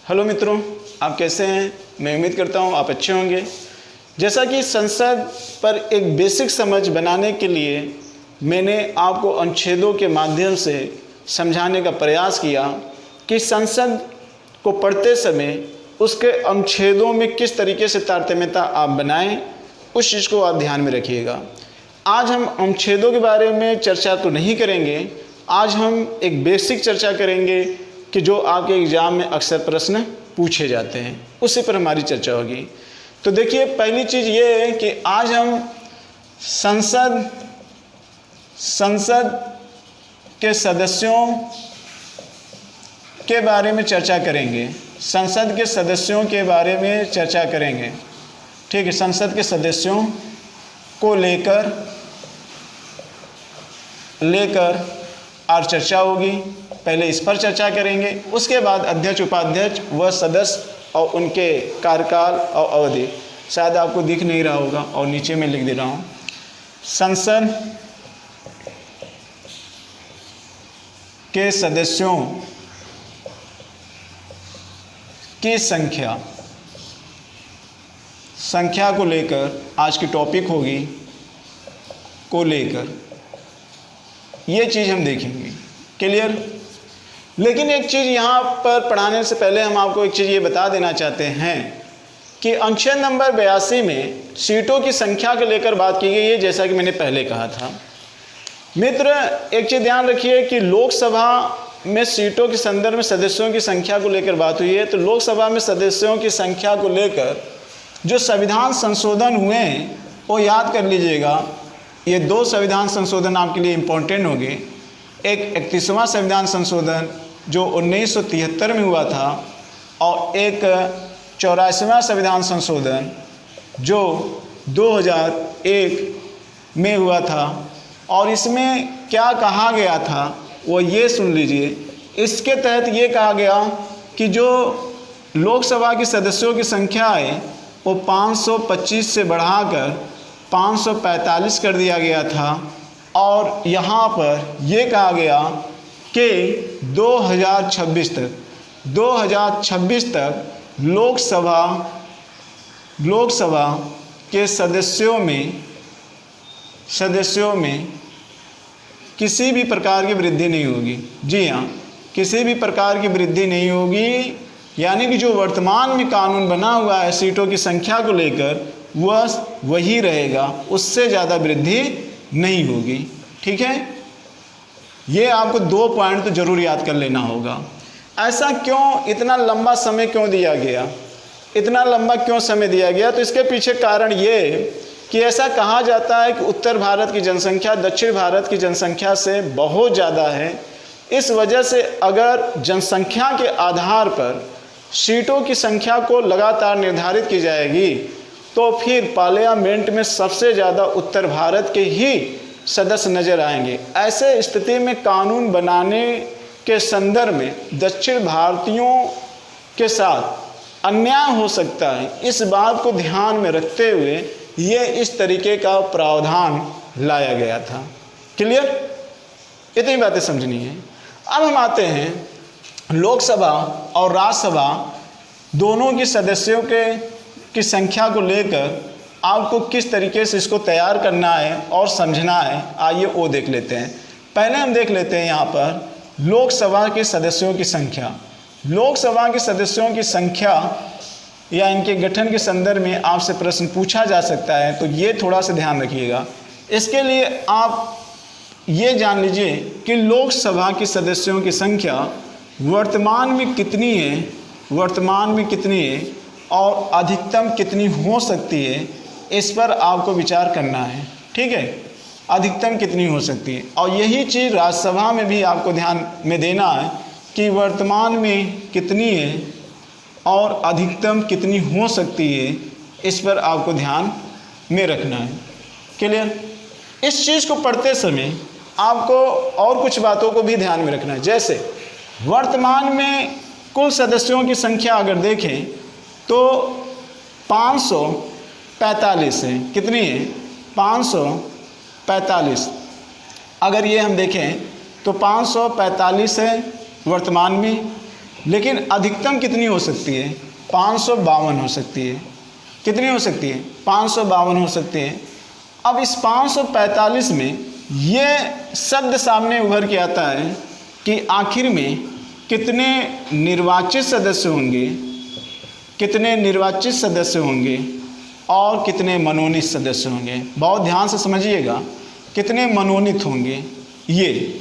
Hello मित्रों, आप कैसे हैं? मैं उम्मीद करता हूं आप अच्छे होंगे। जैसा कि संसद पर एक बेसिक समझ बनाने के लिए मैंने आपको अनुच्छेदों के माध्यम से समझाने का प्रयास किया कि संसद को पढ़ते समय उसके अनुच्छेदों में किस तरीके से तारतम्यता आप बनाएं, उस चीज़ को आप ध्यान में रखिएगा। आज हम अनुच्छेदों के बारे में चर्चा तो नहीं करेंगे, आज हम एक बेसिक चर्चा करेंगे कि जो आपके एग्ज़ाम में अक्सर प्रश्न पूछे जाते हैं, उसी पर हमारी चर्चा होगी। तो देखिए, पहली चीज़ ये है कि आज हम संसद के सदस्यों के बारे में चर्चा करेंगे। संसद के सदस्यों के बारे में चर्चा करेंगे, ठीक है। संसद के सदस्यों को लेकर आज चर्चा होगी। पहले इस पर चर्चा करेंगे, उसके बाद अध्यक्ष, उपाध्यक्ष व सदस्य और उनके कार्यकाल और अवधि। शायद आपको दिख नहीं रहा होगा और नीचे में लिख दे रहा हूँ। संसद के सदस्यों की संख्या को लेकर आज की टॉपिक होगी, को लेकर ये चीज़ हम देखेंगे। क्लियर? लेकिन एक चीज़ यहाँ पर पढ़ाने से पहले हम आपको एक चीज़ ये बता देना चाहते हैं कि अनुच्छेद नंबर 82 में सीटों की संख्या को लेकर बात की गई है, जैसा कि मैंने पहले कहा था। मित्र, एक चीज़ ध्यान रखिए कि लोकसभा में सीटों के संदर्भ में सदस्यों की संख्या को लेकर बात हुई है। तो लोकसभा में सदस्यों की संख्या को लेकर जो संविधान संशोधन हुए हैं वो याद कर लीजिएगा। ये दो संविधान संशोधन आपके लिए इम्पोर्टेंट होंगे। एक 31वां संविधान संशोधन जो 1973 में हुआ था, और एक 84वां संविधान संशोधन जो 2001 में हुआ था। और इसमें क्या कहा गया था वो ये सुन लीजिए। इसके तहत ये कहा गया कि जो लोकसभा के सदस्यों की संख्या है वो 525 से बढ़ाकर 545 कर दिया गया था। और यहाँ पर ये कहा गया कि 2026 तक लोकसभा के सदस्यों में किसी भी प्रकार की वृद्धि नहीं होगी। जी हाँ, किसी भी प्रकार की वृद्धि नहीं होगी। यानी कि जो वर्तमान में कानून बना हुआ है सीटों की संख्या को लेकर वह वही रहेगा, उससे ज़्यादा वृद्धि नहीं होगी। ठीक है, ये आपको 2 पॉइंट तो जरूर याद कर लेना होगा। ऐसा क्यों, इतना लंबा समय क्यों दिया गया, इतना लंबा क्यों समय दिया गया? तो इसके पीछे कारण ये कि ऐसा कहा जाता है कि उत्तर भारत की जनसंख्या दक्षिण भारत की जनसंख्या से बहुत ज़्यादा है। इस वजह से अगर जनसंख्या के आधार पर सीटों की संख्या को लगातार निर्धारित की जाएगी तो फिर पार्लियामेंट में सबसे ज़्यादा उत्तर भारत के ही सदस्य नज़र आएंगे। ऐसे स्थिति में कानून बनाने के संदर्भ में दक्षिण भारतीयों के साथ अन्याय हो सकता है। इस बात को ध्यान में रखते हुए ये इस तरीके का प्रावधान लाया गया था। क्लियर? इतनी बातें समझनी है। अब हम आते हैं लोकसभा और राज्यसभा दोनों की सदस्यों की संख्या को लेकर आपको किस तरीके से इसको तैयार करना है और समझना है। आइए वो देख लेते हैं। पहले हम देख लेते हैं यहाँ पर लोकसभा के सदस्यों की संख्या। लोकसभा के सदस्यों की संख्या या इनके गठन के संदर्भ में आपसे प्रश्न पूछा जा सकता है, तो ये थोड़ा सा ध्यान रखिएगा। इसके लिए आप ये जान लीजिए कि लोकसभा के सदस्यों की संख्या वर्तमान में कितनी है और अधिकतम कितनी हो सकती है, इस पर आपको विचार करना है। ठीक है, अधिकतम कितनी हो सकती है। और यही चीज़ राज्यसभा में भी आपको ध्यान में देना है कि वर्तमान में कितनी है और अधिकतम कितनी हो सकती है, इस पर आपको ध्यान में रखना है। क्लियर? इस चीज़ को पढ़ते समय आपको और कुछ बातों को भी ध्यान में रखना है। जैसे वर्तमान में कुल सदस्यों की संख्या अगर देखें तो 545 है। कितनी है? 545। अगर ये हम देखें तो 545 है वर्तमान में। लेकिन अधिकतम कितनी हो सकती है? 552 हो सकती है। कितनी हो सकती है? 552 हो सकती है। अब इस 545 में ये शब्द सामने उभर के आता है कि आखिर में कितने निर्वाचित सदस्य होंगे, कितने निर्वाचित सदस्य होंगे और कितने मनोनीत सदस्य होंगे। बहुत ध्यान से समझिएगा, कितने मनोनीत होंगे ये।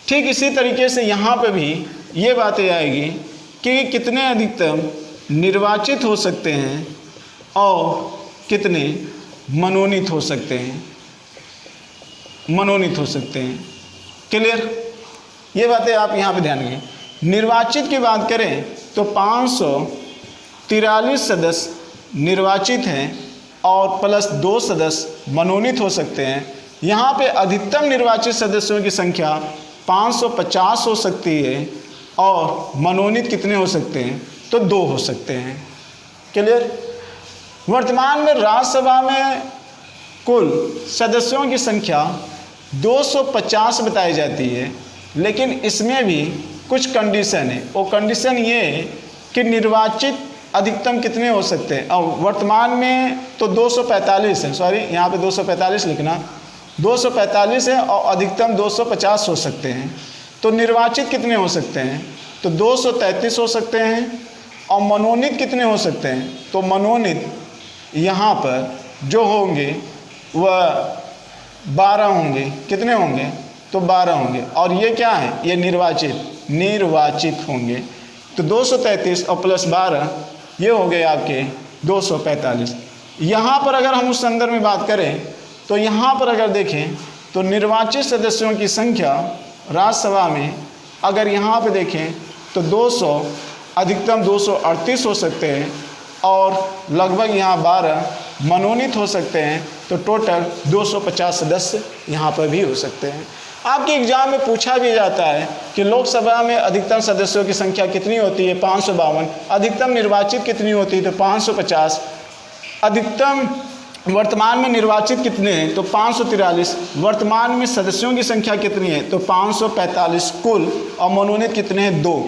ठीक इसी तरीके से यहाँ पे भी ये बातें आएगी कि कितने अधिकतम निर्वाचित हो सकते हैं और कितने मनोनीत हो सकते हैं, मनोनीत हो सकते हैं। क्लियर? ये बातें आप यहाँ पे ध्यान दें। निर्वाचित की बात करें तो 543 सदस्य निर्वाचित हैं और प्लस 2 सदस्य मनोनीत हो सकते हैं। यहाँ पे अधिकतम निर्वाचित सदस्यों की संख्या 550 हो सकती है और मनोनीत कितने हो सकते हैं? तो 2 हो सकते हैं। क्लियर? वर्तमान में राज्यसभा में कुल सदस्यों की संख्या 250 बताई जाती है, लेकिन इसमें भी कुछ कंडीशन है। वो कंडीशन ये है कि निर्वाचित अधिकतम कितने हो सकते हैं। और वर्तमान में तो 245 है, सॉरी यहाँ पे 245 लिखना, 245 है और अधिकतम 250 हो सकते हैं। तो निर्वाचित कितने हो सकते हैं? तो 233 हो सकते हैं। और मनोनीत कितने हो सकते हैं? तो मनोनीत यहाँ पर जो होंगे वह 12 होंगे। कितने होंगे? तो 12 होंगे। और ये क्या है? ये निर्वाचित होंगे। तो 233 और प्लस 12 ये हो गए आपके 245। यहाँ पर अगर हम उस संदर्भ में बात करें तो यहाँ पर अगर देखें तो निर्वाचित सदस्यों की संख्या राज्यसभा में अगर यहाँ पे देखें तो 200 अधिकतम 238 हो सकते हैं और लगभग यहाँ 12 मनोनीत हो सकते हैं। तो टोटल 250 सदस्य यहाँ पर भी हो सकते हैं। आपके एग्जाम में पूछा भी जाता है कि लोकसभा में अधिकतम सदस्यों की संख्या कितनी होती है? 552। अधिकतम निर्वाचित कितनी होती है? तो 550। अधिकतम वर्तमान में निर्वाचित कितने हैं? तो 543। वर्तमान में सदस्यों की संख्या कितनी है? तो 545 कुल। और मनोनीत कितने हैं? 2।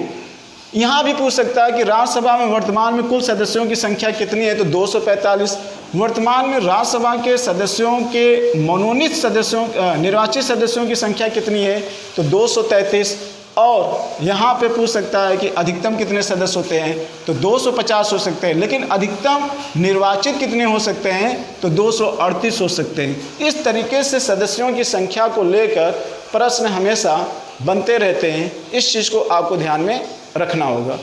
यहाँ भी पूछ सकता है कि राज्यसभा में वर्तमान में कुल सदस्यों की संख्या कितनी है? तो 245। वर्तमान में राज्यसभा के सदस्यों के मनोनीत सदस्यों निर्वाचित सदस्यों की संख्या कितनी है? तो 233। और यहाँ पे पूछ सकता है कि अधिकतम कितने सदस्य होते हैं? तो 250 हो सकते हैं, लेकिन अधिकतम निर्वाचित कितने हो सकते हैं? तो 238 हो सकते हैं। इस तरीके से सदस्यों की संख्या को लेकर प्रश्न हमेशा बनते रहते हैं। इस चीज़ को आपको ध्यान में रखना होगा।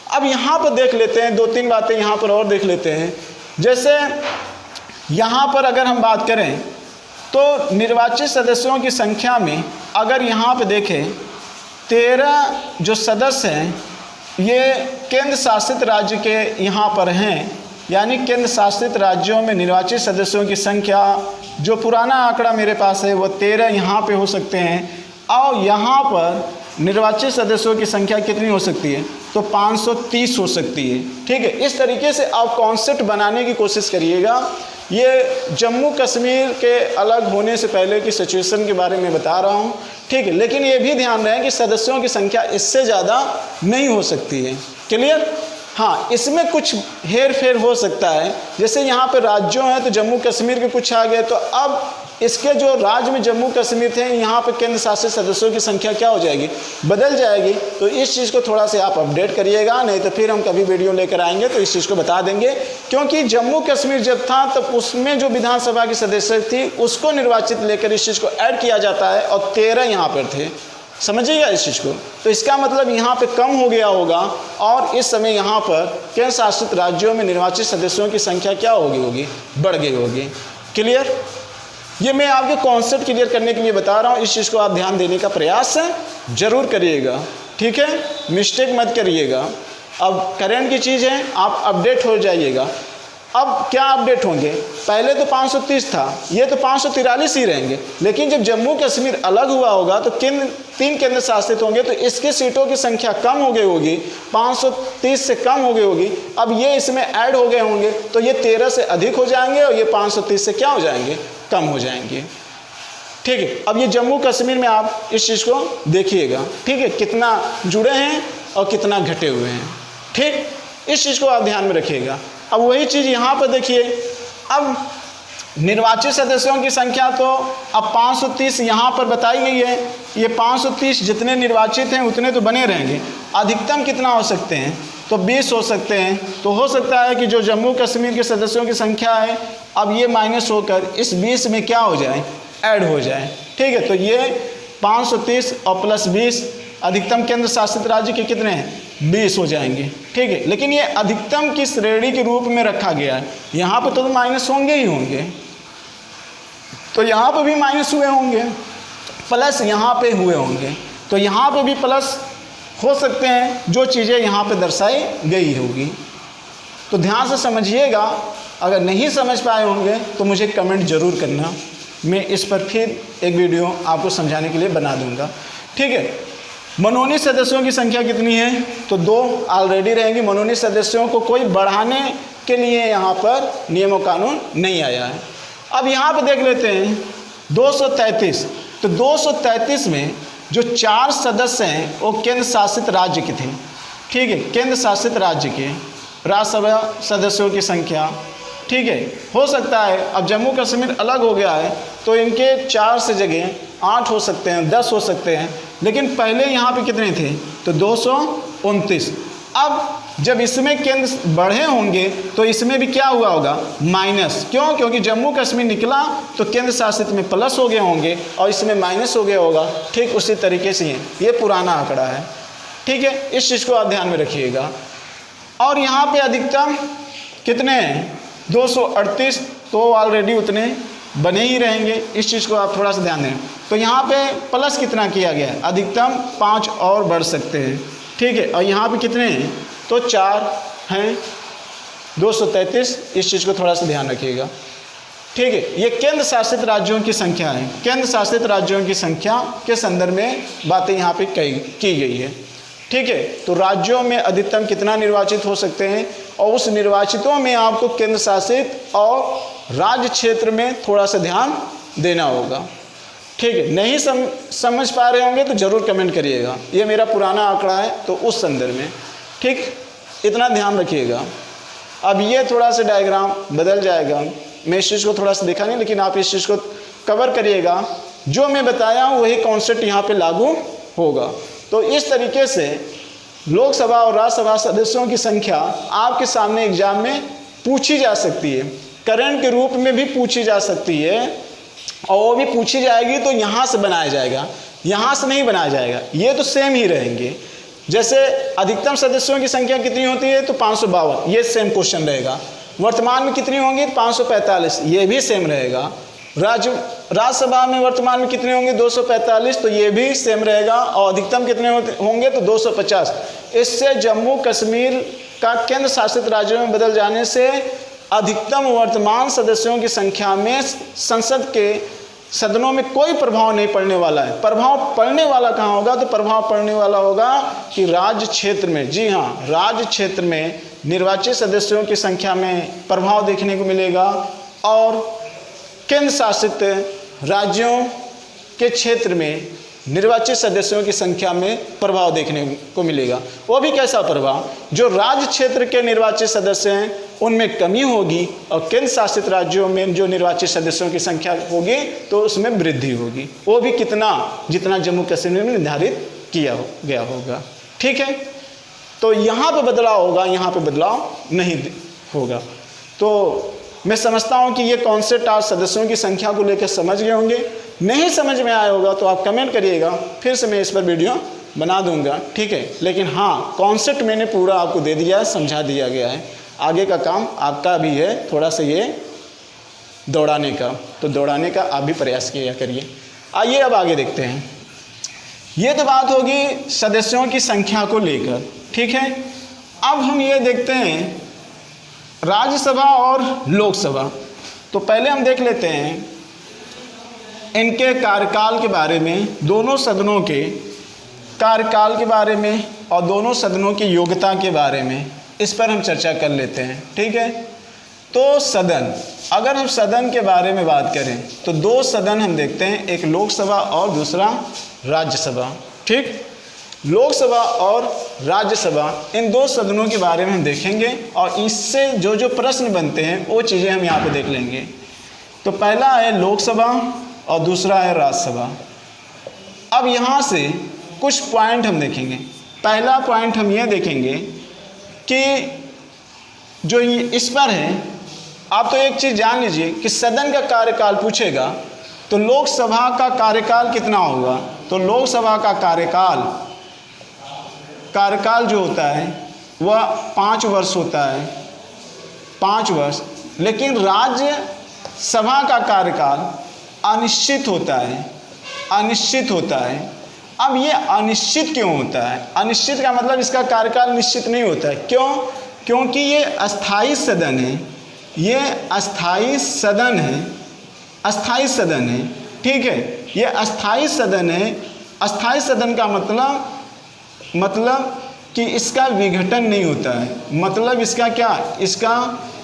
अब यहाँ पर देख लेते हैं 2-3 बातें यहाँ पर और देख लेते हैं। जैसे यहाँ पर अगर हम बात करें तो निर्वाचित सदस्यों की संख्या में अगर यहाँ पर देखें 13 जो सदस्य हैं ये केंद्र शासित राज्य के यहाँ पर हैं। यानी केंद्र शासित राज्यों में निर्वाचित सदस्यों की संख्या, जो पुराना आंकड़ा मेरे पास है वो 13 यहाँ पे हो सकते हैं। और यहाँ पर निर्वाचित सदस्यों की संख्या कितनी हो सकती है? तो 530 हो सकती है। ठीक है, इस तरीके से आप कॉन्सेप्ट बनाने की कोशिश करिएगा। ये जम्मू कश्मीर के अलग होने से पहले की सिचुएशन के बारे में बता रहा हूँ। ठीक है, लेकिन ये भी ध्यान रहे कि सदस्यों की संख्या इससे ज़्यादा नहीं हो सकती है। क्लियर? हाँ, इसमें कुछ हेर फेर हो सकता है। जैसे यहाँ पे राज्यों हैं तो जम्मू कश्मीर के कुछ आ गए, तो अब इसके जो राज्य में जम्मू कश्मीर थे यहाँ पे केंद्र शासित सदस्यों की संख्या क्या हो जाएगी? बदल जाएगी। तो इस चीज़ को थोड़ा सा आप अपडेट करिएगा, नहीं तो फिर हम कभी वीडियो लेकर आएंगे तो इस चीज़ को बता देंगे। क्योंकि जम्मू कश्मीर जब था तब उसमें जो विधानसभा की सदस्य थी उसको निर्वाचित लेकर इस चीज़ को ऐड किया जाता है और 13 यहाँ पर थे। समझिएगा इस चीज़ को। तो इसका मतलब यहाँ पे कम हो गया होगा और इस समय यहाँ पर केंद्र शासित राज्यों में निर्वाचित सदस्यों की संख्या क्या होगी? बढ़ गई होगी। क्लियर? ये मैं आपके कॉन्सेप्ट क्लियर करने के लिए बता रहा हूँ। इस चीज़ को आप ध्यान देने का प्रयास जरूर करिएगा। ठीक है, मिस्टेक मत करिएगा। अब करंट की चीज़ है, आप अपडेट हो जाइएगा। अब क्या अपडेट होंगे? पहले तो 530 था, ये तो 543 ही रहेंगे। लेकिन जब जम्मू कश्मीर अलग हुआ होगा तो 3 केंद्र शासित होंगे, तो इसके सीटों की संख्या कम हो गई होगी, 530 से कम हो गई होगी। अब ये इसमें ऐड हो गए होंगे तो ये 13 से अधिक हो जाएंगे और ये 530 से क्या हो जाएंगे? कम हो जाएंगे। ठीक है, अब ये जम्मू कश्मीर में आप इस चीज़ को देखिएगा। ठीक है, कितना जुड़े हैं और कितना घटे हुए हैं। ठीक, इस चीज़ को आप ध्यान में रखिएगा। अब वही चीज़ यहाँ पर देखिए, अब निर्वाचित सदस्यों की संख्या तो अब 530 यहाँ पर बताई गई है। ये 530 जितने निर्वाचित हैं उतने तो बने रहेंगे। अधिकतम कितना हो सकते हैं? तो 20 हो सकते हैं। तो हो सकता है कि जो जम्मू कश्मीर के सदस्यों की संख्या है, अब ये माइनस होकर इस 20 में क्या हो जाए, ऐड हो जाए। ठीक है, तो ये 530 और प्लस 20 अधिकतम केंद्र शासित राज्य के कितने हैं, 20 हो जाएंगे। ठीक है, लेकिन ये अधिकतम की श्रेणी के रूप में रखा गया है। यहाँ पर तो माइनस होंगे ही होंगे, तो यहाँ पर भी माइनस हुए होंगे, प्लस यहाँ पे हुए होंगे, तो यहाँ पे भी प्लस हो सकते हैं, जो चीज़ें यहाँ पे दर्शाई गई होगी। तो ध्यान से समझिएगा। अगर नहीं समझ पाए होंगे तो मुझे कमेंट ज़रूर करना, मैं इस पर फिर एक वीडियो आपको समझाने के लिए बना दूंगा। ठीक है, मनोनीत सदस्यों की संख्या कितनी है? तो 2 ऑलरेडी रहेंगी। मनोनीत सदस्यों को कोई बढ़ाने के लिए यहाँ पर नियम कानून नहीं आया है। अब यहाँ पे देख लेते हैं 233। तो 233 में जो 4 सदस्य हैं वो केंद्र शासित राज्य के थे। ठीक है, केंद्र शासित राज्य के राज्यसभा सदस्यों की संख्या। ठीक है, हो सकता है अब जम्मू कश्मीर अलग हो गया है तो इनके 4 से जगह 8 हो सकते हैं, 10 हो सकते हैं, लेकिन पहले यहाँ पे कितने थे? तो 229। अब जब इसमें केंद्र बढ़े होंगे तो इसमें भी क्या हुआ होगा, माइनस। क्यों? क्योंकि जम्मू कश्मीर निकला तो केंद्र शासित में प्लस हो गए होंगे और इसमें माइनस हो गया होगा। ठीक उसी तरीके से ये पुराना आंकड़ा है। ठीक है, इस चीज़ को आप ध्यान में रखिएगा। और यहाँ पे अधिकतम कितने हैं? 238, तो ऑलरेडी उतने बने ही रहेंगे। इस चीज़ को आप थोड़ा सा ध्यान दें। तो यहाँ पे प्लस कितना किया गया है? अधिकतम 5 और बढ़ सकते हैं। ठीक है, और यहाँ पे कितने हैं? तो 4 हैं, 233। इस चीज़ को थोड़ा सा ध्यान रखिएगा। ठीक है, ये केंद्र शासित राज्यों की संख्या है। केंद्र शासित राज्यों की संख्या के संदर्भ में बातें यहाँ पे की गई है। ठीक है, तो राज्यों में अधिकतम कितना निर्वाचित हो सकते हैं, और उस निर्वाचितों में आपको केंद्र शासित और राज्य क्षेत्र में थोड़ा सा ध्यान देना होगा। ठीक है, नहीं समझ पा रहे होंगे तो ज़रूर कमेंट करिएगा। ये मेरा पुराना आंकड़ा है तो उस संदर्भ में। ठीक, इतना ध्यान रखिएगा। अब ये थोड़ा सा डायग्राम बदल जाएगा, मैं इस चीज़ को थोड़ा सा देखा नहीं, लेकिन आप इस चीज़ को कवर करिएगा। जो मैं बताया हूँ वही कॉन्सेप्ट यहाँ पे लागू होगा। तो इस तरीके से लोकसभा और राज्यसभा सदस्यों की संख्या आपके सामने एग्जाम में पूछी जा सकती है, करंट के रूप में भी पूछी जा सकती है, और वो भी पूछी जाएगी तो यहाँ से बनाया जाएगा, यहाँ से नहीं बनाया जाएगा। ये तो सेम ही रहेंगे। जैसे अधिकतम सदस्यों की संख्या कितनी होती है? तो 552, ये सेम क्वेश्चन रहेगा। वर्तमान में कितनी होंगी? 545, ये भी सेम रहेगा। राज्यसभा में वर्तमान में कितने होंगे? 245, तो ये भी सेम रहेगा। और अधिकतम कितने होंगे? तो 250। इससे जम्मू कश्मीर का केंद्र शासित राज्यों में बदल जाने से अधिकतम वर्तमान सदस्यों की संख्या में संसद के सदनों में कोई प्रभाव नहीं पड़ने वाला है। प्रभाव पड़ने वाला कहाँ होगा? तो प्रभाव पड़ने वाला होगा कि राज्य क्षेत्र में, जी हाँ, राज्य क्षेत्र में निर्वाचित सदस्यों की संख्या में प्रभाव देखने को मिलेगा, और केंद्र शासित राज्यों के क्षेत्र में निर्वाचित सदस्यों की संख्या में प्रभाव देखने को मिलेगा। वो भी कैसा प्रभाव? जो राज्य क्षेत्र के निर्वाचित सदस्य हैं उनमें कमी होगी, और केंद्र शासित राज्यों में जो निर्वाचित सदस्यों की संख्या होगी तो उसमें वृद्धि होगी। वो भी कितना? जितना जम्मू कश्मीर में निर्धारित किया गया होगा। ठीक है, तो यहाँ पे बदलाव होगा, यहाँ पे बदलाव नहीं होगा। तो मैं समझता हूँ कि ये कॉन्सेप्ट आज सदस्यों की संख्या को लेकर समझ गए होंगे। नहीं समझ में आया होगा तो आप कमेंट करिएगा, फिर से मैं इस पर वीडियो बना दूंगा। ठीक है, लेकिन हाँ, कॉन्सेप्ट मैंने पूरा आपको दे दिया है, समझा दिया गया है। आगे का काम आपका भी है, थोड़ा सा ये दौड़ाने का, तो दौड़ाने का आप भी प्रयास किया करिए। आइए अब आगे देखते हैं। ये तो बात होगी सदस्यों की संख्या को लेकर। ठीक है, अब हम ये देखते हैं राज्यसभा और लोकसभा। तो पहले हम देख लेते हैं इनके कार्यकाल के बारे में, दोनों सदनों के कार्यकाल के बारे में और दोनों सदनों की योग्यता के बारे में, इस पर हम चर्चा कर लेते हैं। ठीक है, तो सदन, अगर हम सदन के बारे में बात करें तो 2 सदन हम देखते हैं, एक लोकसभा और दूसरा राज्यसभा। ठीक, लोकसभा और राज्यसभा, इन दो सदनों के बारे में हम देखेंगे और इससे जो जो प्रश्न बनते हैं वो चीज़ें हम यहाँ पे देख लेंगे। तो पहला है लोकसभा और दूसरा है राज्यसभा। अब यहाँ से कुछ पॉइंट हम देखेंगे। पहला पॉइंट हम ये देखेंगे कि जो इस पर है, आप तो एक चीज़ जान लीजिए कि सदन का कार्यकाल पूछेगा तो लोकसभा का कार्यकाल कितना होगा। तो लोकसभा का कार्यकाल जो होता है वह 5 वर्ष होता है, 5 वर्ष। लेकिन राज्यसभा का कार्यकाल अनिश्चित होता है, अनिश्चित होता है। अब ये अनिश्चित क्यों होता है? अनिश्चित का मतलब इसका कार्यकाल निश्चित नहीं होता है। क्यों? क्योंकि ये अस्थाई सदन है, ये अस्थाई सदन है, अस्थाई सदन है, ठीक है। ये अस्थाई सदन है। अस्थाई सदन का मतलब कि इसका विघटन नहीं होता है। मतलब इसका क्या? इसका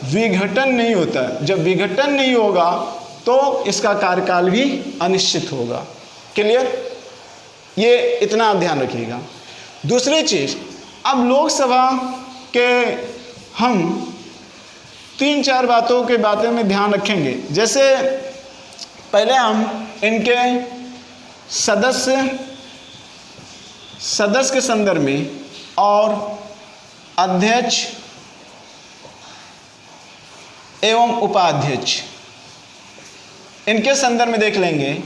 विघटन नहीं होता है। जब विघटन नहीं होगा तो इसका कार्यकाल भी अनिश्चित होगा। क्लियर? ये इतना आप ध्यान रखिएगा। दूसरी चीज़, अब लोकसभा के हम 3-4 बातों के बारे में ध्यान रखेंगे। जैसे पहले हम इनके सदस्य के संदर्भ में और अध्यक्ष एवं उपाध्यक्ष इनके संदर्भ में देख लेंगे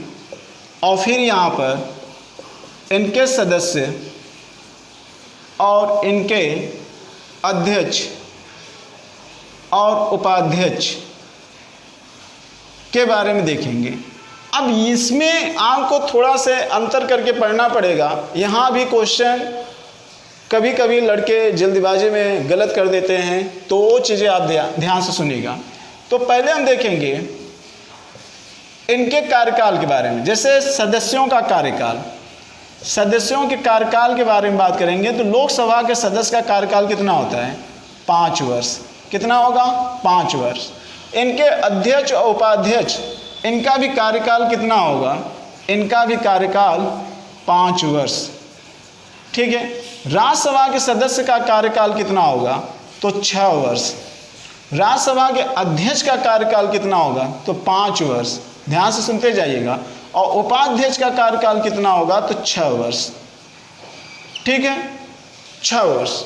और फिर यहाँ पर इनके सदस्य और इनके अध्यक्ष और उपाध्यक्ष के बारे में देखेंगे। अब इसमें आपको थोड़ा से अंतर करके पढ़ना पड़ेगा। यहाँ भी क्वेश्चन कभी कभी लड़के जल्दबाजी में गलत कर देते हैं, तो वो चीज़ें आप ध्यान से सुनिएगा। तो पहले हम देखेंगे इनके कार्यकाल के बारे में। जैसे सदस्यों का कार्यकाल, सदस्यों के कार्यकाल के बारे में बात करेंगे तो लोकसभा के सदस्य का कार्यकाल कितना होता है? 5 वर्ष। कितना होगा? 5 वर्ष। इनके अध्यक्ष और उपाध्यक्ष इनका भी कार्यकाल कितना होगा? इनका भी कार्यकाल 5 वर्ष, ठीक है। राज्यसभा के सदस्य का कार्यकाल कितना होगा? तो 6 वर्ष। राज्यसभा के अध्यक्ष का कार्यकाल कितना होगा? तो 5 वर्ष। ध्यान से सुनते जाइएगा। और उपाध्यक्ष का कार्यकाल कितना होगा? तो 6 वर्ष, ठीक है, 6 वर्ष।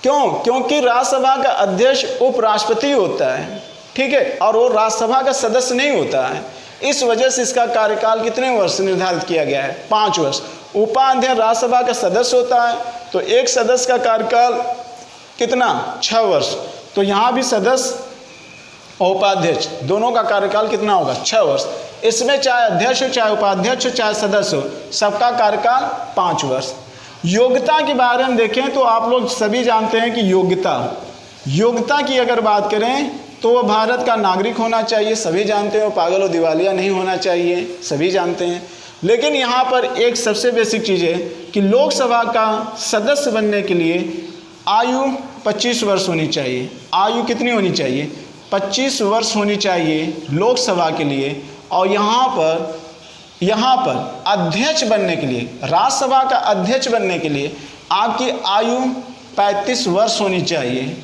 क्यों? क्योंकि राज्यसभा का अध्यक्ष उपराष्ट्रपति होता है, ठीक है, और वो राज्यसभा का सदस्य नहीं होता है। इस वजह से इसका कार्यकाल कितने वर्ष निर्धारित किया गया है? 5 वर्ष। उपाध्यक्ष राज्यसभा का सदस्य होता है, तो एक सदस्य का कार्यकाल कितना? 6 वर्ष। तो यहाँ भी सदस्य और उपाध्यक्ष दोनों का कार्यकाल कितना होगा? 6 वर्ष। इसमें चाहे अध्यक्ष हो, चाहे उपाध्यक्ष हो, चाहे सदस्य हो, सबका कार्यकाल 5 वर्ष। योग्यता के बारे में देखें तो आप लोग सभी जानते हैं कि योग्यता की अगर बात करें तो वह भारत का नागरिक होना चाहिए, सभी जानते हैं। वो पागल और दिवालिया नहीं होना चाहिए, सभी जानते हैं। लेकिन यहाँ पर एक सबसे बेसिक चीज़ है कि लोकसभा का सदस्य बनने के लिए आयु 25 वर्ष होनी चाहिए। आयु कितनी होनी चाहिए? 25 वर्ष होनी चाहिए लोकसभा के लिए। और यहाँ पर अध्यक्ष बनने के लिए, राज्यसभा का अध्यक्ष बनने के लिए आपकी आयु 35 वर्ष होनी चाहिए।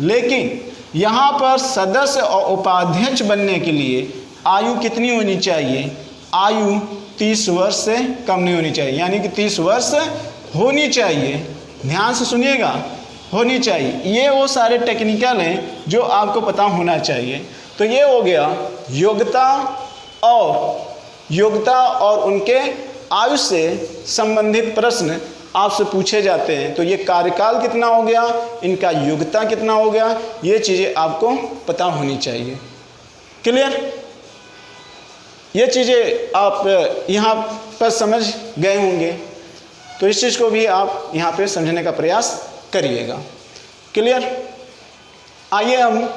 लेकिन यहाँ पर सदस्य और उपाध्यक्ष बनने के लिए आयु कितनी होनी चाहिए? आयु 30 वर्ष से कम नहीं होनी चाहिए, यानी कि 30 वर्ष होनी चाहिए। ध्यान से सुनिएगा, होनी चाहिए। ये वो सारे टेक्निकल हैं जो आपको पता होना चाहिए। तो ये हो गया योग्यता और उनके आयु से संबंधित प्रश्न आपसे पूछे जाते हैं। तो ये कार्यकाल कितना हो गया, इनका योग्यता कितना हो गया, ये चीज़ें आपको पता होनी चाहिए। क्लियर? ये चीज़ें आप यहाँ पर समझ गए होंगे, तो इस चीज़ को भी आप यहाँ पे समझने का प्रयास करिएगा। क्लियर? आइए हम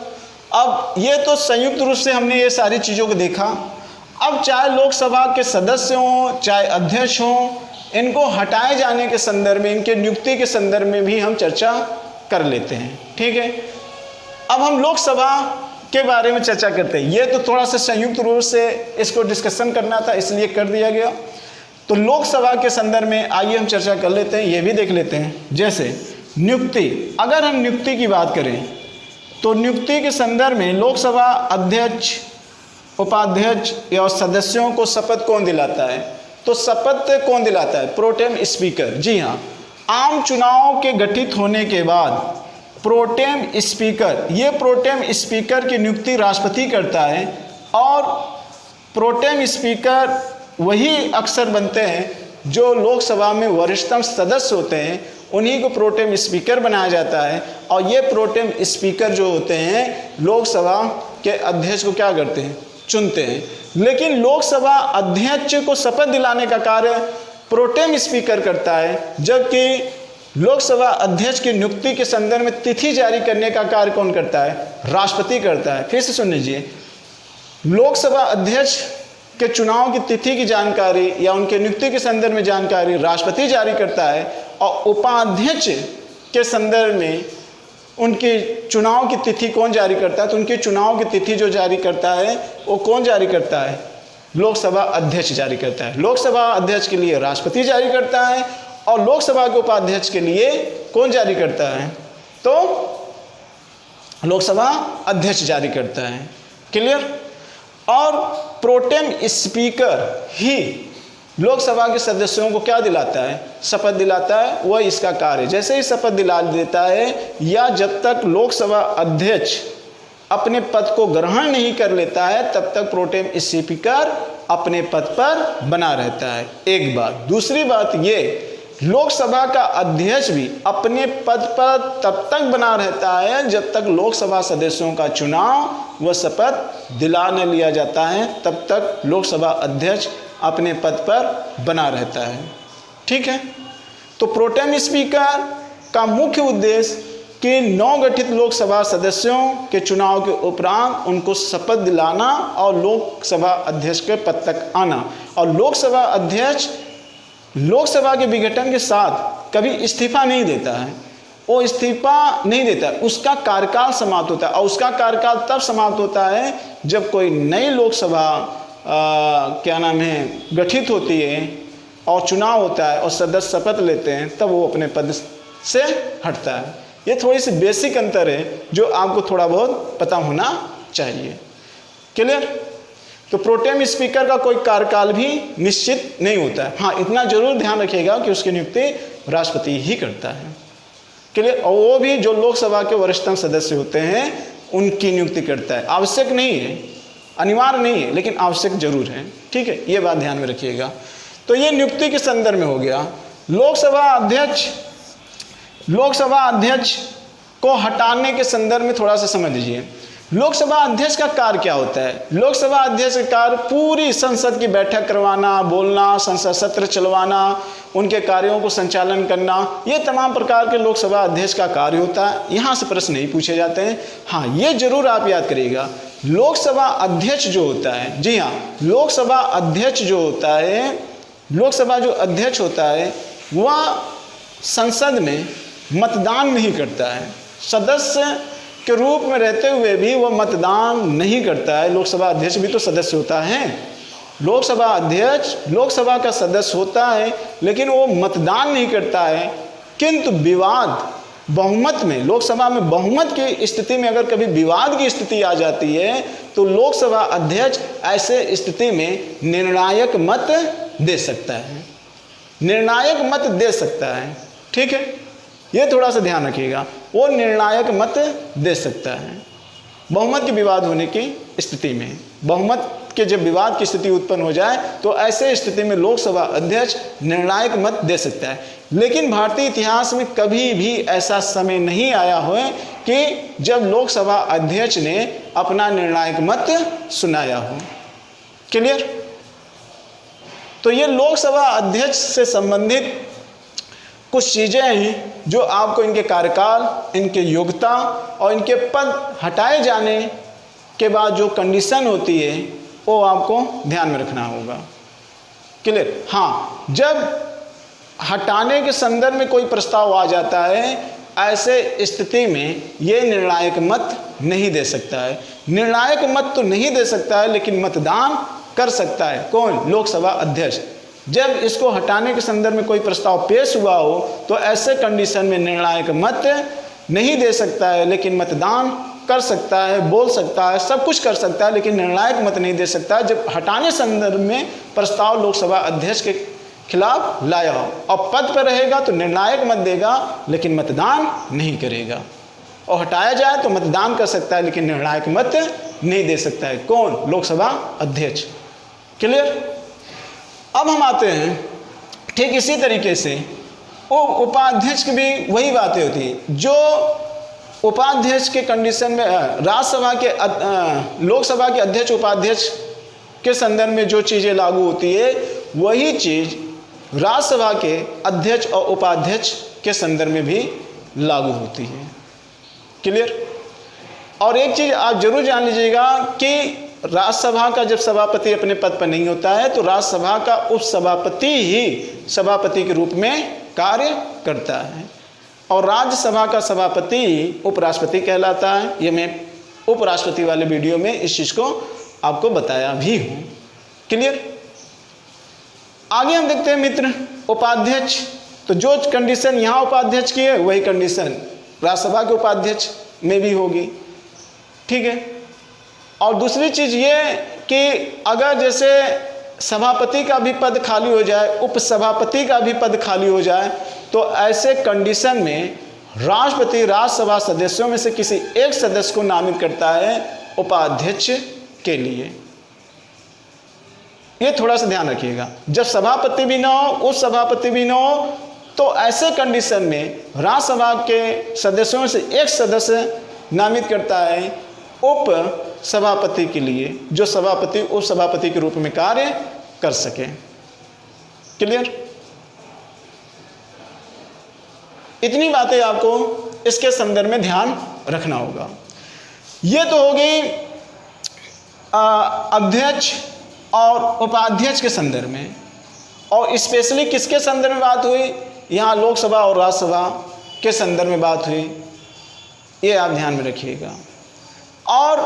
अब ये तो संयुक्त रूप से हमने ये सारी चीज़ों को देखा। अब चाहे लोकसभा के सदस्य हों, चाहे अध्यक्ष हों, इनको हटाए जाने के संदर्भ में, इनके नियुक्ति के संदर्भ में भी हम चर्चा कर लेते हैं। ठीक है, अब हम लोकसभा के बारे में चर्चा करते हैं। ये तो थोड़ा सा संयुक्त रूप से इसको डिस्कशन करना था, इसलिए कर दिया गया। तो लोकसभा के संदर्भ में आइए हम चर्चा कर लेते हैं, ये भी देख लेते हैं। जैसे नियुक्ति, अगर हम नियुक्ति की बात करें तो नियुक्ति के संदर्भ में लोकसभा अध्यक्ष, उपाध्यक्ष या सदस्यों को शपथ कौन दिलाता है? तो शपथ कौन दिलाता है? Pro tem speaker. जी हाँ, आम चुनाव के गठित होने के बाद प्रोटेम स्पीकर, ये प्रोटेम स्पीकर की नियुक्ति राष्ट्रपति करता है और प्रोटेम स्पीकर वही अक्सर बनते हैं जो लोकसभा में वरिष्ठतम सदस्य होते हैं, उन्हीं को प्रोटेम स्पीकर बनाया जाता है। और ये प्रोटेम स्पीकर जो होते हैं लोकसभा के अध्यक्ष को क्या करते हैं? चुनते हैं। लेकिन लोकसभा अध्यक्ष को शपथ दिलाने का कार्य प्रोटेम स्पीकर करता है, जबकि लोकसभा अध्यक्ष की नियुक्ति के संदर्भ में तिथि जारी करने का कार्य कौन करता है? राष्ट्रपति करता है। फिर से सुन लीजिए, लोकसभा अध्यक्ष के चुनाव की तिथि की जानकारी या उनके नियुक्ति के संदर्भ में जानकारी राष्ट्रपति जारी करता है, और उपाध्यक्ष के संदर्भ में उनके चुनाव की तिथि कौन जारी करता है? तो उनके चुनाव की तिथि जो जारी करता है वो कौन जारी करता है? लोकसभा अध्यक्ष जारी करता है। लोकसभा अध्यक्ष के लिए राष्ट्रपति जारी करता है और लोकसभा के उपाध्यक्ष के लिए कौन जारी करता है? तो लोकसभा अध्यक्ष जारी करता है। क्लियर? और प्रोटेम स्पीकर ही लोकसभा के सदस्यों को क्या दिलाता है? शपथ दिलाता है। वह इसका कार्य, जैसे ही शपथ दिला देता है या जब तक लोकसभा अध्यक्ष अपने पद को ग्रहण नहीं कर लेता है तब तक प्रोटेम स्पीकर अपने पद पर बना रहता है। एक बात। दूसरी बात ये, लोकसभा का अध्यक्ष भी अपने पद पर तब तक बना रहता है जब तक लोकसभा सदस्यों का चुनाव व शपथ दिला न लिया जाता है, तब तक लोकसभा अध्यक्ष अपने पद पर बना रहता है। ठीक है? तो प्रोटेम स्पीकर का मुख्य उद्देश्य कि नवगठित लोकसभा सदस्यों के चुनाव के उपरांत उनको शपथ दिलाना और लोकसभा अध्यक्ष के पद तक आना। और लोकसभा अध्यक्ष लोकसभा के विघटन के साथ कभी इस्तीफा नहीं देता है, वो इस्तीफा नहीं देता है, उसका कार्यकाल समाप्त होता है। और उसका कार्यकाल तब समाप्त होता है जब कोई नई लोकसभा क्या नाम है गठित होती है और चुनाव होता है और सदस्य शपथ लेते हैं, तब वो अपने पद से हटता है। ये थोड़ी सी बेसिक अंतर है जो आपको थोड़ा बहुत पता होना चाहिए। क्लियर? तो प्रोटेम स्पीकर का कोई कार्यकाल भी निश्चित नहीं होता है। हाँ, इतना जरूर ध्यान रखिएगा कि उसकी नियुक्ति राष्ट्रपति ही करता है। क्लियर? और वो भी जो लोकसभा के वरिष्ठतम सदस्य होते हैं उनकी नियुक्ति करता है। आवश्यक नहीं है, अनिवार्य नहीं है, लेकिन आवश्यक जरूर है। ठीक है, ये बात ध्यान में रखिएगा। तो ये नियुक्ति के संदर्भ में हो गया। लोकसभा अध्यक्ष को हटाने के संदर्भ में थोड़ा सा समझ लीजिए। लोकसभा अध्यक्ष का कार्य क्या होता है? लोकसभा अध्यक्ष का कार्य पूरी संसद की बैठक करवाना, बोलना, संसद सत्र चलवाना, उनके कार्यों को संचालन करना, ये तमाम प्रकार के लोकसभा अध्यक्ष का कार्य होता है। यहाँ से प्रश्न नहीं पूछे जाते हैं। हाँ, ये जरूर आप याद करिएगा, लोकसभा अध्यक्ष जो होता है, जी हाँ, लोकसभा अध्यक्ष जो होता है, लोकसभा जो अध्यक्ष होता है वह संसद में मतदान नहीं करता है। सदस्य के रूप में रहते हुए भी वह मतदान नहीं करता है। लोकसभा अध्यक्ष भी तो सदस्य होता है। लोकसभा अध्यक्ष लोकसभा का सदस्य होता है, लेकिन वो मतदान नहीं करता है। किंतु विवाद बहुमत में, लोकसभा में बहुमत की स्थिति में अगर कभी विवाद की स्थिति आ जाती है तो लोकसभा अध्यक्ष ऐसे स्थिति में निर्णायक मत दे सकता है। निर्णायक मत दे सकता है। ठीक है, ये थोड़ा सा ध्यान रखिएगा, वो निर्णायक मत दे सकता है बहुमत के विवाद होने की स्थिति में। बहुमत के जब विवाद की स्थिति उत्पन्न हो जाए तो ऐसे स्थिति में लोकसभा अध्यक्ष निर्णायक मत दे सकता है। लेकिन भारतीय इतिहास में कभी भी ऐसा समय नहीं आया हो कि जब लोकसभा अध्यक्ष ने अपना निर्णायक मत सुनाया हो। क्लियर? तो ये लोकसभा अध्यक्ष से संबंधित कुछ चीज़ें हैं जो आपको इनके कार्यकाल, इनके योग्यता और इनके पद हटाए जाने के बाद जो कंडीशन होती है वो आपको ध्यान में रखना होगा। क्लियर? हाँ, जब हटाने के संदर्भ में कोई प्रस्ताव आ जाता है, ऐसे स्थिति में ये निर्णायक मत नहीं दे सकता है। निर्णायक मत तो नहीं दे सकता है, लेकिन मतदान कर सकता है। कौन? लोकसभा अध्यक्ष। जब इसको हटाने के संदर्भ में कोई प्रस्ताव पेश हुआ हो तो ऐसे कंडीशन में निर्णायक मत नहीं दे सकता है, लेकिन मतदान कर सकता है, बोल सकता है, सब कुछ कर सकता है, लेकिन निर्णायक मत नहीं दे सकता जब हटाने संदर्भ में प्रस्ताव लोकसभा अध्यक्ष के खिलाफ लाया हो। और पद पर रहेगा तो निर्णायक मत देगा लेकिन मतदान नहीं करेगा, और हटाया जाए तो मतदान कर सकता है लेकिन निर्णायक मत नहीं दे सकता है। कौन? लोकसभा अध्यक्ष। क्लियर? अब हम आते हैं ठीक इसी तरीके से वो उपाध्यक्ष की भी वही बातें होती हैं जो उपाध्यक्ष के कंडीशन में राज्यसभा के लोकसभा के अध्यक्ष उपाध्यक्ष के संदर्भ में जो चीज़ें लागू होती है वही चीज़ राज्यसभा के अध्यक्ष और उपाध्यक्ष के संदर्भ में भी लागू होती है। क्लियर? और एक चीज़ आप जरूर जान लीजिएगा कि राज्यसभा का जब सभापति अपने पद पर नहीं होता है तो राज्यसभा का उपसभापति ही सभापति के रूप में कार्य करता है, और राज्यसभा का सभापति उपराष्ट्रपति कहलाता है। ये मैं उपराष्ट्रपति वाले वीडियो में इस चीज़ को आपको बताया भी हूँ। क्लियर? आगे हम देखते हैं मित्र उपाध्यक्ष। तो जो कंडीशन यहाँ उपाध्यक्ष की है वही कंडीशन राज्यसभा के उपाध्यक्ष में भी होगी। ठीक है? और दूसरी चीज़ ये कि अगर जैसे सभापति का भी पद खाली हो जाए, उपसभापति का भी पद खाली हो जाए, तो ऐसे कंडीशन में राष्ट्रपति राज्यसभा सदस्यों में से किसी एक सदस्य को नामित करता है उपाध्यक्ष के लिए। ये थोड़ा सा ध्यान रखिएगा। जब सभापति भी ना हो, उपसभापति भी ना हो, तो ऐसे कंडीशन में राज्यसभा के सदस्यों में से एक सदस्य नामित करता है उप सभापति के लिए, जो सभापति उपसभापति के रूप में कार्य कर सके। क्लियर? इतनी बातें आपको इसके संदर्भ में ध्यान रखना होगा। ये तो हो गई अध्यक्ष और उपाध्यक्ष के संदर्भ में, और स्पेशली किसके संदर्भ में बात हुई? यहाँ लोकसभा और राज्यसभा के संदर्भ में बात हुई, ये आप ध्यान में रखिएगा। और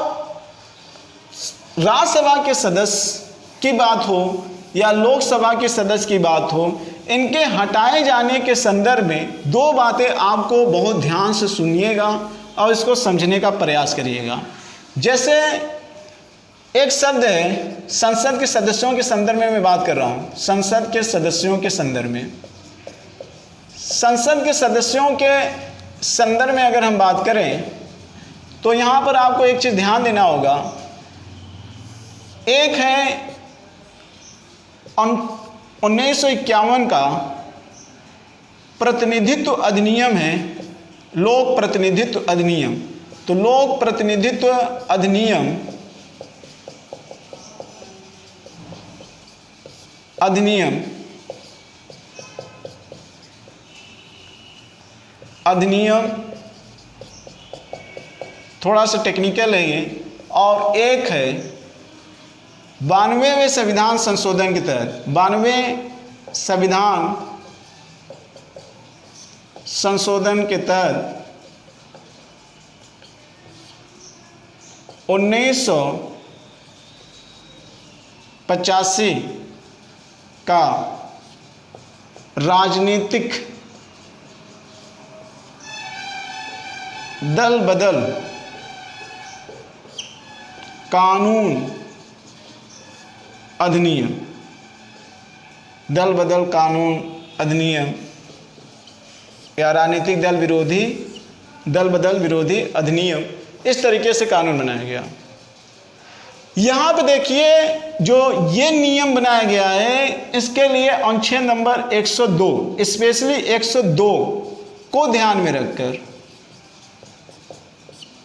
राज्यसभा के सदस्य की बात हो या लोकसभा के सदस्य की बात हो, इनके हटाए जाने के संदर्भ में दो बातें आपको बहुत ध्यान से सुनिएगा और इसको समझने का प्रयास करिएगा। जैसे एक शब्द है संसद के सदस्यों के संदर्भ में मैं बात कर रहा हूँ, संसद के सदस्यों के संदर्भ में। संसद के सदस्यों के संदर्भ में अगर हम बात करें तो यहाँ पर आपको एक चीज़ ध्यान देना होगा। एक है 1951 का प्रतिनिधित्व अधिनियम है, लोक प्रतिनिधित्व अधिनियम। तो लोक प्रतिनिधित्व अधिनियम थोड़ा सा टेक्निकल है ये। और एक है 92वें संविधान संशोधन के तहत, 92वें संविधान संशोधन के तहत 1985 का राजनीतिक दल बदल कानून अधिनियम, दल बदल कानून अधिनियम या राजनीतिक दल बदल विरोधी अधिनियम, इस तरीके से कानून बनाया गया। यहाँ पे देखिए जो ये नियम बनाया गया है इसके लिए अनुच्छेद नंबर 102, स्पेशली 102 को ध्यान में रखकर,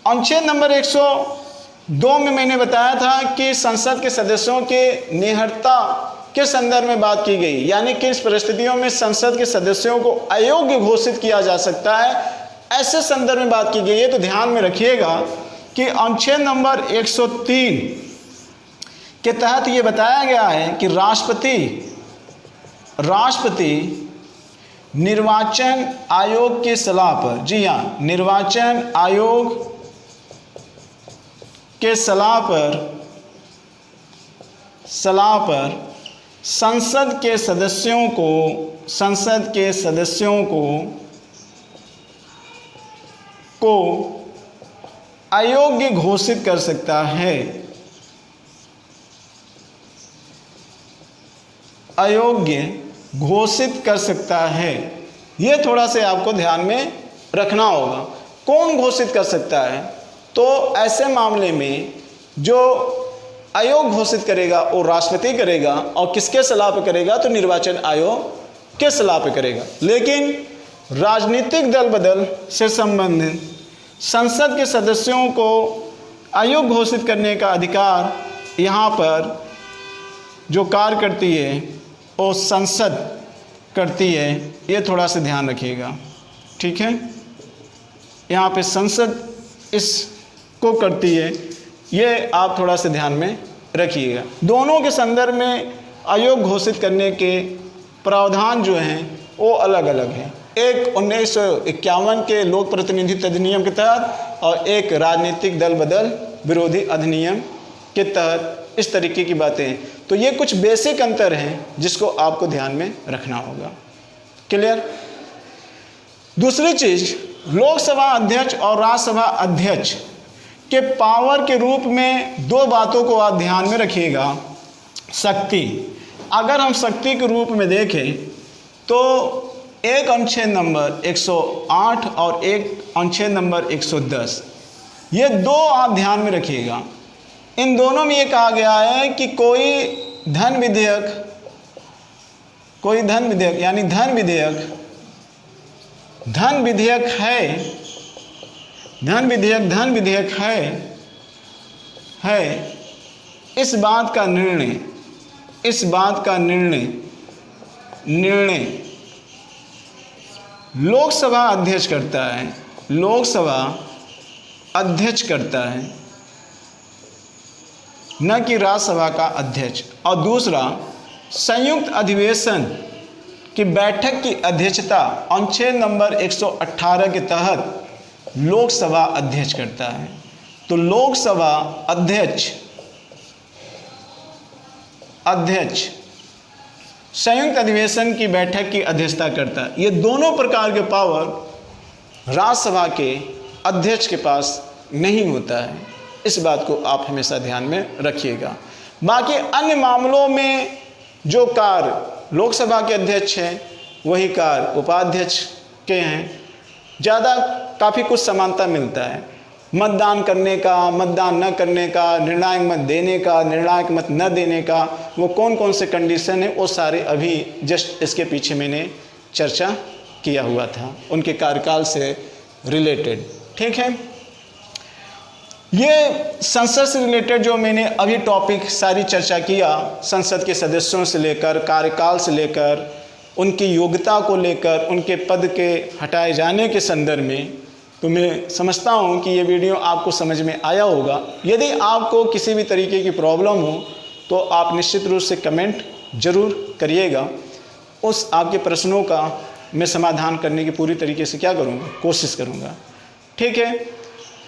अनुच्छेद नंबर 102 में मैंने बताया था कि संसद के सदस्यों के निहत्था के संदर्भ में बात की गई, यानी किस परिस्थितियों में संसद के सदस्यों को अयोग्य घोषित किया जा सकता है, ऐसे संदर्भ में बात की गई है। तो ध्यान में रखिएगा कि अनुच्छेद नंबर 103 के तहत ये बताया गया है कि राष्ट्रपति निर्वाचन आयोग की सलाह पर, जी हाँ, निर्वाचन आयोग के सलाह पर संसद के सदस्यों को अयोग्य घोषित कर सकता है। अयोग्य घोषित कर सकता है। ये थोड़ा से आपको ध्यान में रखना होगा। कौन घोषित कर सकता है? तो ऐसे मामले में जो अयोग्य घोषित करेगा वो राष्ट्रपति करेगा, और किसके सलाह पे करेगा? तो निर्वाचन आयोग के सलाह पे करेगा। लेकिन राजनीतिक दल बदल से संबंधित संसद के सदस्यों को अयोग्य घोषित करने का अधिकार यहाँ पर जो कार्य करती है वो संसद करती है। ये थोड़ा सा ध्यान रखिएगा, ठीक है। यहाँ पे संसद इसको करती है, ये आप थोड़ा सा ध्यान में रखिएगा। दोनों के संदर्भ में अयोग्य घोषित करने के प्रावधान जो हैं वो अलग अलग हैं। एक 1951 के लोक प्रतिनिधित्व अधिनियम के तहत और एक राजनीतिक दल बदल विरोधी अधिनियम के तहत, इस तरीके की बातें। तो ये कुछ बेसिक अंतर हैं जिसको आपको ध्यान में रखना होगा। क्लियर? दूसरी चीज़, लोकसभा अध्यक्ष और राज्यसभा अध्यक्ष के पावर के रूप में दो बातों को आप ध्यान में रखिएगा। शक्ति, अगर हम शक्ति के रूप में देखें तो एक अनुच्छेद नंबर 108 और एक अनुच्छेद नंबर 110, ये दो आप ध्यान में रखिएगा। इन दोनों में ये कहा गया है कि कोई धन विधेयक यानी धन विधेयक है, इस बात का निर्णय लोकसभा अध्यक्ष करता है, न कि राज्यसभा का अध्यक्ष। और दूसरा, संयुक्त अधिवेशन की बैठक की अध्यक्षता अनुच्छेद नंबर 118 के तहत लोकसभा अध्यक्ष करता है। तो लोकसभा अध्यक्ष संयुक्त अधिवेशन की बैठक की अध्यक्षता करता है। ये दोनों प्रकार के पावर राज्यसभा के अध्यक्ष के पास नहीं होता है। इस बात को आप हमेशा ध्यान में रखिएगा। बाकी अन्य मामलों में जो कार्य लोकसभा के अध्यक्ष हैं वही कार्य उपाध्यक्ष के हैं। काफ़ी कुछ समानता मिलता है। मतदान करने का, मतदान न करने का, निर्णायक मत देने का, निर्णायक मत न देने का, वो कौन कौन से कंडीशन है वो सारे अभी जस्ट इसके पीछे मैंने चर्चा किया हुआ था उनके कार्यकाल से रिलेटेड। ठीक है, ये संसद से रिलेटेड जो मैंने अभी टॉपिक सारी चर्चा किया, संसद के सदस्यों से लेकर, कार्यकाल से लेकर, उनकी योग्यता को लेकर, उनके पद के हटाए जाने के संदर्भ में, तो मैं समझता हूँ कि ये वीडियो आपको समझ में आया होगा। यदि आपको किसी भी तरीके की प्रॉब्लम हो तो आप निश्चित रूप से कमेंट ज़रूर करिएगा। उस आपके प्रश्नों का मैं समाधान करने की पूरी तरीके से क्या करूँगा, कोशिश करूँगा। ठीक है,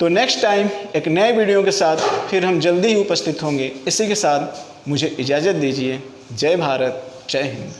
तो नेक्स्ट टाइम एक नए वीडियो के साथ फिर हम जल्दी ही उपस्थित होंगे। इसी के साथ मुझे इजाज़त दीजिए। जय भारत, जय हिंद।